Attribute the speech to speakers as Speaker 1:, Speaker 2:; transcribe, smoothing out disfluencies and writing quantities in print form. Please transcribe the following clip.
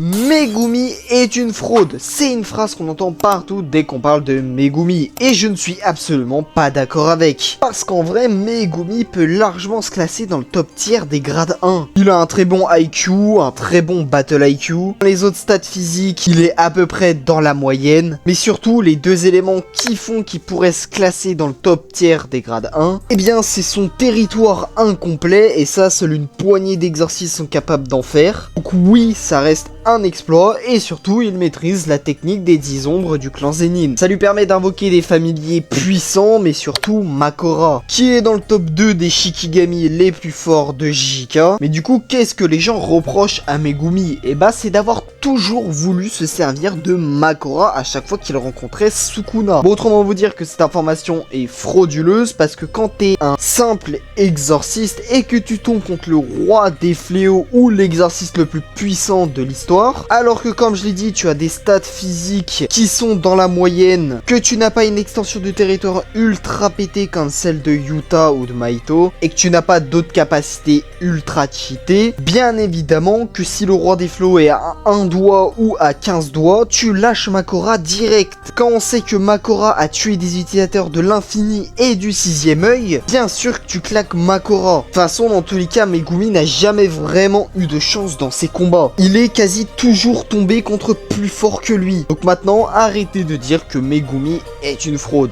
Speaker 1: Megumi est une fraude, c'est une phrase qu'on entend partout dès qu'on parle de Megumi, et je ne suis absolument pas d'accord avec. Parce qu'en vrai, Megumi peut largement se classer dans le top tier des grades 1. Il a un très bon IQ, un très bon battle IQ, les autres stats physiques, il est à peu près dans la moyenne, mais surtout les deux éléments qui font qu'il pourrait se classer dans le top tier des grades 1, eh bien c'est son territoire incomplet, et ça, seule une poignée d'exorcistes sont capables d'en faire. Donc oui, ça reste un exploit, et surtout il maîtrise la technique des 10 ombres du clan Zenin. Ça lui permet d'invoquer des familiers puissants, mais surtout Makora, qui est dans le top 2 des Shikigami les plus forts de JK. Mais du coup, qu'est-ce que les gens reprochent à Megumi? Et bah c'est d'avoir toujours voulu se servir de Makora à chaque fois qu'il rencontrait Sukuna. Bon, autrement vous dire que cette information est frauduleuse, parce que quand t'es un simple exorciste et que tu tombes contre le roi des fléaux ou l'exorciste le plus puissant de l'histoire, alors que comme je l'ai dit, tu as des stats physiques qui sont dans la moyenne, que tu n'as pas une extension du territoire ultra pétée comme celle de Yuta ou de Mahito, et que tu n'as pas d'autres capacités ultra cheatées, bien évidemment que si le roi des flots est à 1 doigt ou à 15 doigts, tu lâches Makora direct. Quand on sait que Makora a tué des utilisateurs de l'infini et du 6ème œil, bien sûr que tu claques Makora. De toute façon, dans tous les cas, Megumi n'a jamais vraiment eu de chance dans ses combats. Il est quasi toujours tombé contre plus fort que lui. Donc maintenant, arrêtez de dire que Megumi est une fraude.